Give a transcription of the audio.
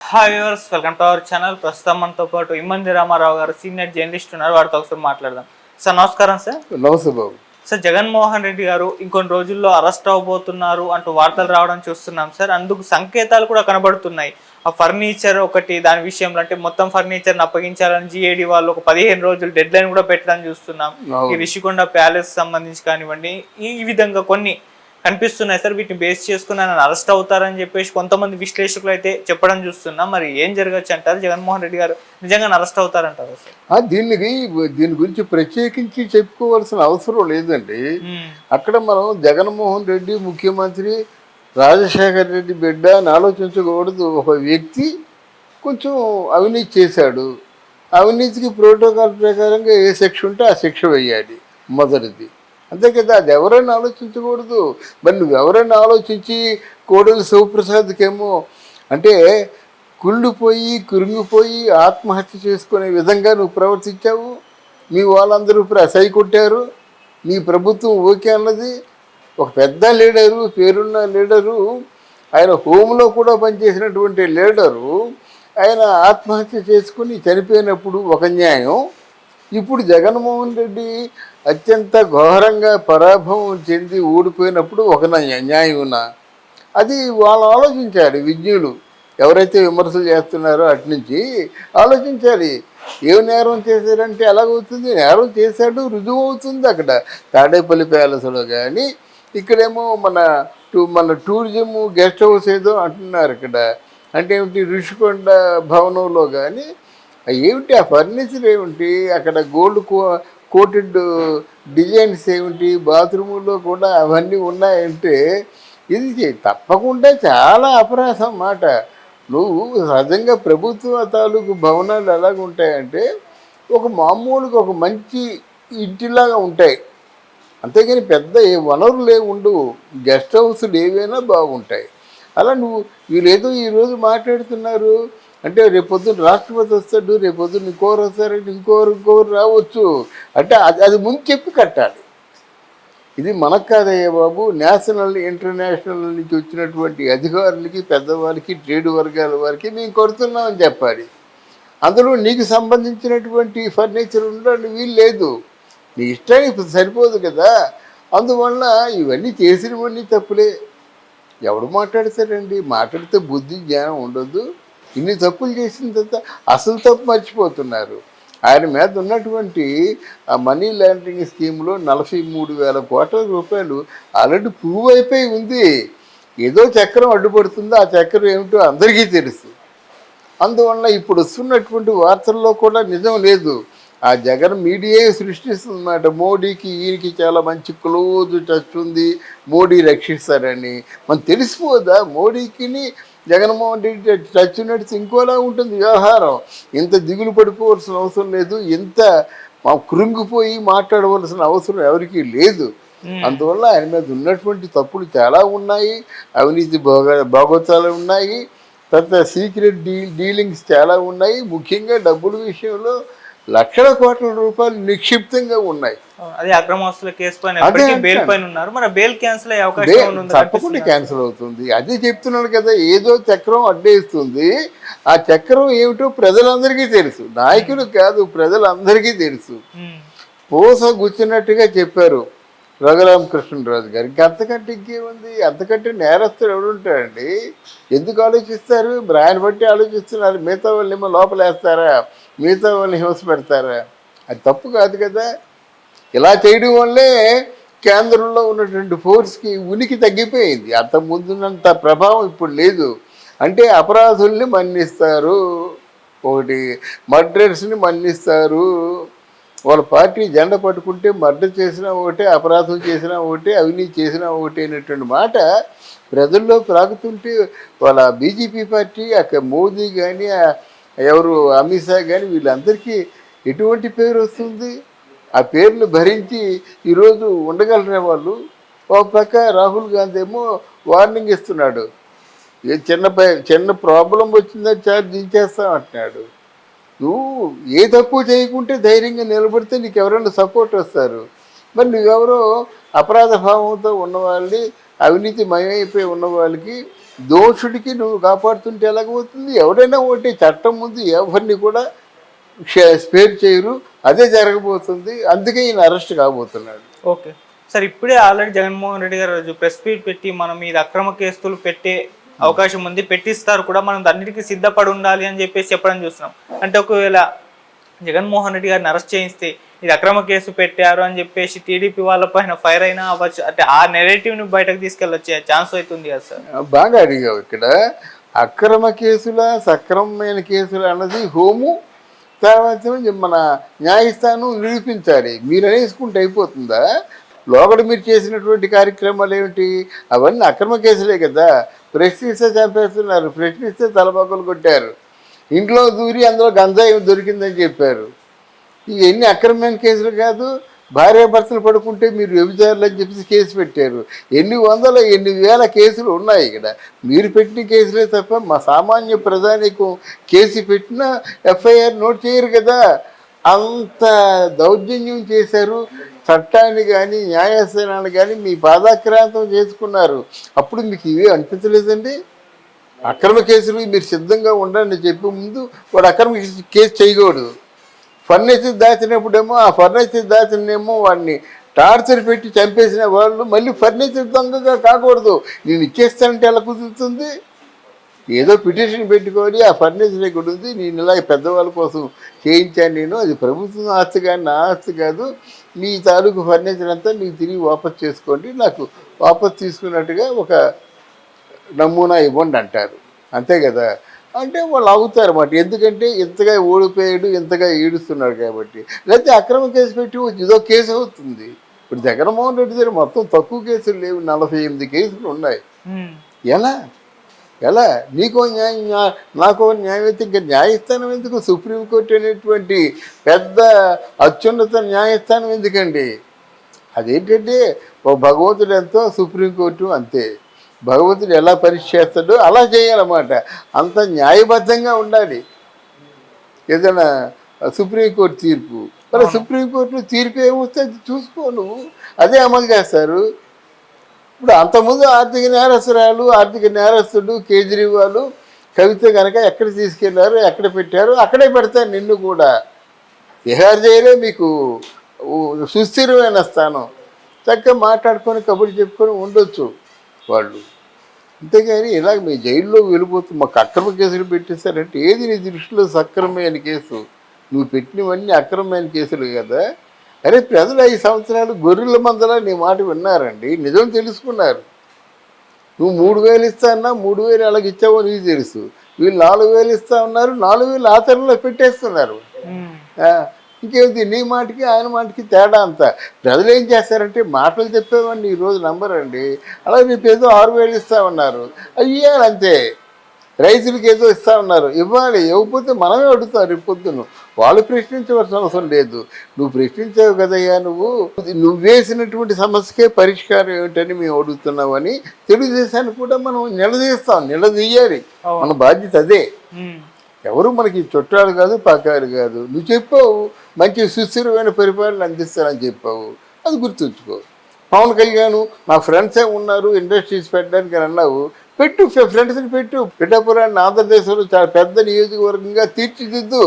Hi viewers, welcome to our channel. ప్రస్తుతం మనతో పాటు ఇమ్మంది రామారావు గారు సీనియర్ జర్నలిస్ట్ ఉన్నారు. వారితో ఒకసారి మాట్లాడదాం. సార్ నమస్కారం. సార్ నమస్తే బాబు. సార్ జగన్మోహన్ రెడ్డి గారు ఇంకొన్ని రోజుల్లో అరెస్ట్ అవబోతున్నారు అంటూ వార్తలు రావడం చూస్తున్నాం సార్. అందుకు సంకేతాలు కూడా కనబడుతున్నాయి. ఆ ఫర్నిచర్ ఒకటి దాని విషయంలో అంటే మొత్తం ఫర్నిచర్ని అప్పగించాలని జిఏడి వాళ్ళు ఒక 15 రోజులు డెడ్ లైన్ కూడా పెట్టడం చూస్తున్నాం. ఈ రిషికొండ ప్యాలెస్ సంబంధించి కానివ్వండి, ఈ విధంగా కొన్ని కనిపిస్తున్నాయి సార్. వీటిని బేస్ చేసుకుని ఆయన అరెస్ట్ అవుతారని చెప్పేసి కొంతమంది విశ్లేషకులు అయితే చెప్పడం చూస్తున్నాం. మరి ఏం జరగచ్చు అంటారు? జగన్మోహన్ రెడ్డి గారు నిజంగా అరెస్ట్ అవుతారంటారు సార్? దీని గురించి ప్రత్యేకించి చెప్పుకోవాల్సిన అవసరం లేదండి. అక్కడ మనం జగన్మోహన్ రెడ్డి ముఖ్యమంత్రి, రాజశేఖర రెడ్డి బిడ్డ అని ఆలోచించకూడదు. ఒక వ్యక్తి కొంచెం అవినీతి చేశాడు. అవినీతికి ప్రోటోకాల్ ప్రకారంగా ఏ శిక్ష ఉంటే ఆ శిక్ష వేయాలి మొదటిది. అంతే కదా, అది ఎవరైనా ఆలోచించకూడదు. మరి నువ్వెవరైనా ఆలోచించి కోడలి శివప్రసాద్కేమో అంటే కుళ్ళిపోయి కురింగిపోయి ఆత్మహత్య చేసుకునే విధంగా నువ్వు ప్రవర్తించావు. మీ వాళ్ళందరూ ఇప్పుడు అసై కొట్టారు. నీ ప్రభుత్వం ఓకే అన్నది. ఒక పెద్ద లీడరు, పేరున్న లీడరు, ఆయన హోంలో కూడా పనిచేసినటువంటి లీడరు ఆయన ఆత్మహత్య చేసుకుని చనిపోయినప్పుడు ఒక న్యాయం. ఇప్పుడు జగన్మోహన్ రెడ్డి అత్యంత ఘోరంగా పరాభవం చెంది ఓడిపోయినప్పుడు ఒక న్యాయమున అది వాళ్ళు ఆలోచించారు. విజ్ఞులు ఎవరైతే విమర్శలు చేస్తున్నారో అట్నుంచి ఆలోచించాలి. ఏ నేరం చేశారంటే ఎలాగవుతుంది? నేరం చేశాడు, రుజువు అవుతుంది అక్కడ తాడేపల్లి ప్యాలెస్లో. కానీ ఇక్కడేమో మన టూరిజం గెస్ట్ హౌస్ ఏదో అంటున్నారు ఇక్కడ. అంటే ఏమిటి, ఋషికొండ భవనంలో కానీ ఏమిటి ఆ ఫర్నిచర్ ఏమిటి, అక్కడ గోల్డ్ కోటెడ్ డిజైన్స్ ఏమిటి, బాత్రూముల్లో కూడా అవన్నీ ఉన్నాయంటే ఇది తప్పకుండా చాలా అపరాధం మాట. నువ్వు సహజంగా ప్రభుత్వ తాలూకు భవనాలు ఎలాగుంటాయంటే ఒక మామూలుగా ఒక మంచి ఇంటిలాగా ఉంటాయి. అంతేగాని పెద్ద ఏ వనరులు ఉండవు. గెస్ట్ హౌస్లు ఏవైనా బాగుంటాయి. అలా వీళ్ళేదో ఈరోజు మాట్లాడుతున్నారు అంటే రేపొద్దున రాష్ట్రపతి వస్తాడు, రేపొద్దున ఇంకోరు వస్తారంటే ఇంకోరు రావచ్చు అంటే అది ముందు చెప్పి కట్టాలి. ఇది మనకు కాదయ్యా బాబు, నేషనల్ ఇంటర్నేషనల్ నుంచి వచ్చినటువంటి అధికారులకి, పెద్దవాళ్ళకి, ట్రేడ్ వర్గాల వారికి మేము కొడుతున్నామని చెప్పాలి. అందులో నీకు సంబంధించినటువంటి ఫర్నిచర్ ఉండడానికి వీలు లేదు. నీ ఇష్టానికి సరిపోదు కదా. అందువల్ల ఇవన్నీ చేసినవన్నీ తప్పులే. ఎవడు మాట్లాడతారండి? మాట్లాడితే బుద్ధి జ్ఞానం ఉండదు. ఇన్ని తప్పులు చేసిన తర్వాత అసలు తప్పు మర్చిపోతున్నారు. ఆయన మీద ఉన్నటువంటి ఆ మనీ లాండరింగ్ స్కీమ్లో 43,000 కోట్ల రూపాయలు ఆల్రెడీ ప్రూవ్ అయిపోయి ఉంది. ఏదో చక్రం అడ్డుపడుతుందో ఆ చక్రం ఏమిటో అందరికీ తెలుసు. అందువల్ల ఇప్పుడు వస్తున్నటువంటి వార్తల్లో కూడా నిజం లేదు. ఆ జగన్ మీడియా సృష్టిస్తుందన్నమాట. మోడీకి ఈయనకి చాలా మంచి క్లోజ్ టచ్ ఉంది, మోడీ రక్షిస్తారని. మనం తెలిసిపోదా? మోడీకి జగన్మోహన్ రెడ్డి టచ్ నడిచి ఇంకోలా ఉంటుంది వ్యవహారం. ఇంత దిగులు పడిపోవలసిన అవసరం లేదు, ఇంత కృంగిపోయి మాట్లాడవలసిన అవసరం ఎవరికీ లేదు. అందువల్ల ఆయన మీద ఉన్నటువంటి తప్పులు చాలా ఉన్నాయి, అవినీతి భాగోతాలు ఉన్నాయి, తర్వాత సీక్రెట్ డీలింగ్స్ చాలా ఉన్నాయి. ముఖ్యంగా డబ్బుల విషయంలో లక్షల కోట్ల రూపాయలు నిక్షిప్తంగా ఉన్నాయి. అది అక్రమాస్తుల కేసు పైన బెయిల్ పైన ఉన్నారు. మరి బెయిల్ క్యాన్సిల్ అయ్యే అవకాశం తప్పకుండా క్యాన్సిల్ అవుతుంది. అదే చెప్తున్నాను కదా, ఏదో చక్రం అడ్డేస్తుంది. ఆ చక్రం ఏమిటో ప్రజలందరికీ తెలుసు, నాయకులు కాదు ప్రజలందరికీ తెలుసు. పూస గుచ్చినట్టుగా చెప్పారు రఘురామకృష్ణరాజు గారు. అంతకంటే ఇంకేముంది? అంతకంటే నేరస్తుడు ఎవడుంటాడండి? ఎందుకు ఆలోచిస్తారు? ఆయన బట్టి ఆలోచిస్తున్నారు. మిగతా వాళ్ళు ఏమో లోపలేస్తారా, మిగతా వాళ్ళని హింస పెడతారా? అది తప్పు కాదు కదా. ఇలా చేయడం వల్లే కేంద్రంలో ఉన్నటువంటి ఫోర్స్కి ఉనికి తగ్గిపోయింది. అంత ముందున్నంత ప్రభావం ఇప్పుడు లేదు. అంటే అపరాధుల్ని మన్నిస్తారు, ఒకటి మర్డర్స్ని మన్నిస్తారు. వాళ్ళ పార్టీ జెండా పట్టుకుంటే మర్డర్ చేసినా ఒకటే, అపరాధం చేసినా ఒకటే, అవినీతి చేసినా ఒకటే అనేటువంటి మాట ప్రజల్లో ప్రాగుతుంటే వాళ్ళ బీజేపీ పార్టీ అక్కడ మోదీ కానీ ఎవరు అమిత్ షా కానీ వీళ్ళందరికీ ఎటువంటి పేరు వస్తుంది? ఆ పేర్లు భరించి ఈరోజు ఉండగలరే వాళ్ళు? ఒక పక్క రాహుల్ గాంధీ ఏమో వార్నింగ్ ఇస్తున్నాడు. ఏ చిన్న ప్రాబ్లం వచ్చిందో చార్జ్ దించేస్తామంటున్నాడు. నువ్వు ఏ తప్పు చేయకుంటే ధైర్యంగా నిలబడితే నీకు ఎవరైనా సపోర్ట్ వస్తారు. మరి నువ్వెవరో అపరాధ భావంతో ఉన్నవాళ్ళని, అవినీతి మయమైపోయి ఉన్న వాళ్ళకి దోషుడికి నువ్వు కాపాడుతుంటే ఎలాగవుతుంది? ఎవడైనా ఒకటి చట్టం ముందు ఎవరిని కూడా స్పేర్ చేయరు. అదే జరగబోతుంది. అందుకే ఈయన అరెస్ట్ కాబోతున్నాడు. ఓకే సార్, ఇప్పుడే ఆల్రెడీ జగన్మోహన్ రెడ్డి గారు ప్రెస్ మీట్ పెట్టి మనం మీద అక్రమ కేసులు పెట్టే అవకాశం ఉంది, పెట్టిస్తారు కూడా, మనం అన్నిటికీ సిద్ధపడి ఉండాలి అని చెప్పేసి చెప్పడం చూస్తున్నాం. అంటే ఒకవేళ జగన్మోహన్ రెడ్డి గారిని అరెస్ట్ చేయిస్తే ఇది అక్రమ కేసు పెట్టారు అని చెప్పేసి టీడీపీ వాళ్ళ పైన ఫైర్ అయినా అవ్వచ్చు, అంటే ఆ నెరేటివ్ని బయటకు తీసుకెళ్ళొచ్చే ఛాన్స్ అవుతుంది కదా సార్? బాగా అడిగావు. ఇక్కడ అక్రమ కేసుల సక్రమమైన కేసులు అన్నది హోము, తర్వాత మన న్యాయస్థానం నిరూపించాలి. మీరు అనేసుకుంటే అయిపోతుందా? లోగడ మీరు చేసినటువంటి కార్యక్రమాలు ఏమిటి? అవన్నీ అక్రమ కేసులే కదా. ప్రశ్నిస్తే చంపేస్తున్నారు, ప్రశ్నిస్తే తలపక్కలు కొట్టారు, ఇంట్లో దూరి అందులో గంజాయి దొరికిందని చెప్పారు. ఇవన్నీ అక్రమమైన కేసులు కాదు. భార్యాభర్తలు పడుకుంటే మీరు వ్యభిచారులు అని చెప్పేసి కేసు పెట్టారు. ఎన్ని వందల ఎన్ని వేల కేసులు ఉన్నాయి ఇక్కడ. మీరు పెట్టిన కేసులే తప్ప మా సామాన్య ప్రజానికి కేసు పెట్టినా ఎఫ్ఐఆర్ నోట్ చేయరు కదా. అంత దౌర్జన్యం చేశారు. చట్టాన్ని కానీ న్యాయస్థానాన్ని కానీ మీ పాదాక్రాంతం చేసుకున్నారు. అప్పుడు మీకు ఇవే అనిపించలేదండి? అక్రమ కేసులు మీరు సిద్ధంగా ఉండండి చెప్పి ముందు వాడు అక్రమ కేసు చేయకూడదు. ఫర్నిచర్ దాచినప్పుడేమో ఆ ఫర్నిచర్ దాచినేమో వాడిని టార్చర్ పెట్టి చంపేసిన వాళ్ళు మళ్ళీ ఫర్నిచర్ దొంగగా కాకూడదు. నేను ఇచ్చేస్తానంటే ఎలా కుదురుతుంది? ఏదో పిటిషన్ పెట్టుకొని ఆ ఫర్నిచర్ ఇక్కడ ఉంది, నేను ఇలా పెద్దవాళ్ళ కోసం చేయించాను, నేను అది ప్రభుత్వం ఆస్తి కానీ నా ఆస్తి కాదు, మీ తాలూకు ఫర్నిచర్ అంతా మీకు తిరిగి వాపస్ చేసుకోండి, నాకు వాపస్ తీసుకున్నట్టుగా ఒక నమూనా ఇవ్వండి అంటారు. అంతే కదా. అంటే వాళ్ళు అవుతారు అన్నమాట. ఎందుకంటే ఇంతగా ఓడిపోయాడు, ఇంతగా ఏడుస్తున్నాడు కాబట్టి. లేకపోతే అక్రమ కేసు పెట్టి ఇదో కేసు అవుతుంది. ఇప్పుడు జగన్మోహన్ రెడ్డి దగ్గర మొత్తం తక్కువ కేసులు లేవు, 48 కేసులు ఉన్నాయి. ఎలా ఎలా నీకో న్యాయం నాకో న్యాయం అయితే ఇంకా న్యాయస్థానం ఎందుకు? సుప్రీంకోర్టు అనేటువంటి పెద్ద అత్యున్నత న్యాయస్థానం ఎందుకండి? అదేంటంటే ఓ భగవంతుడు ఎంతో, సుప్రీంకోర్టు అంతే. భగవంతుడు ఎలా పరీక్ష చేస్తాడో అలా చేయాలన్నమాట. అంత న్యాయబద్ధంగా ఉండాలి ఏదైనా సుప్రీంకోర్టు తీర్పు. మరి సుప్రీంకోర్టులో తీర్పు ఏమొస్తే అది చూసుకో నువ్వు, అదే అమలు చేస్తారు. ఇప్పుడు అంతకుముందు ఆర్థిక నేరస్తుడు కేజ్రీవాల్ కవిత కనుక ఎక్కడ తీసుకెళ్లారు, ఎక్కడ పెట్టారు, అక్కడే పెడతారు నిన్ను కూడా. తిహార్ జైలే మీకు సుస్థిరమైన స్థానం. చక్కగా మాట్లాడుకొని కబుర్లు చెప్పుకొని ఉండొచ్చు వాళ్ళు. అంతేగాని ఇలాగ మీ జైల్లో వెళ్ళిపోతూ మాకు అక్రమ కేసులు పెట్టేస్తారంటే ఏది నీ దృష్టిలో సక్రమమైన కేసు? నువ్వు పెట్టినవన్నీ అక్రమమైన కేసులు కదా. అరే ప్రజలు 5 సంవత్సరాలు గొర్రెల మందలా నీ మాట విన్నారండి, నిజం తెలుసుకున్నారు. నువ్వు 3,000 ఇస్తా అన్నా 3,000 అలాగ ఇచ్చావో నీకు తెలుసు. వీళ్ళు 4,000 ఇస్తా ఉన్నారు, 4,000 ఆచరణలో పెట్టేస్తున్నారు. ఇంకేమిటి నీ మాటకి ఆయన మాటకి తేడా అంతా. ప్రజలు ఏం చేస్తారంటే మాటలు చెప్పేవాడిని ఈరోజు నంబరండి. అలాగే రేపు ఏదో 6,000 ఇస్తా ఉన్నారు, అయ్యారు అంతే. రైతులకి ఏదో ఇస్తా ఉన్నారు, ఇవ్వాలి. ఇవ్వకపోతే మనమే అడుగుతాం రేపు పొద్దున్న. వాళ్ళు ప్రశ్నించవలసిన అవసరం లేదు. నువ్వు ప్రశ్నించావు కదయ్యా, నువ్వు వేసినటువంటి సమస్యకే పరిష్కారం ఏమిటని మేము అడుగుతున్నామని తెలుగుదేశాన్ని కూడా మనం నిలదీస్తాం. నిలదీయాలి, మన బాధ్యత అదే. ఎవరు మనకి చుట్టాలు కాదు, పక్కాలు కాదు. నువ్వు చెప్పావు మంచి సుస్థిరమైన పరిపాలన అందిస్తానని చెప్పావు, అది గుర్తుంచుకో. పవన్ కళ్యాణ్ మా ఫ్రెండ్సే ఉన్నారు ఇండస్ట్రీస్ పెట్టడానికి అని అన్నావు, పెట్టు, ఫ్రెండ్స్ని పెట్టు. పిఠాపురాన్ని ఆంధ్రదేశంలో చాలా పెద్ద నియోజకవర్గంగా తీర్చిదిద్దు.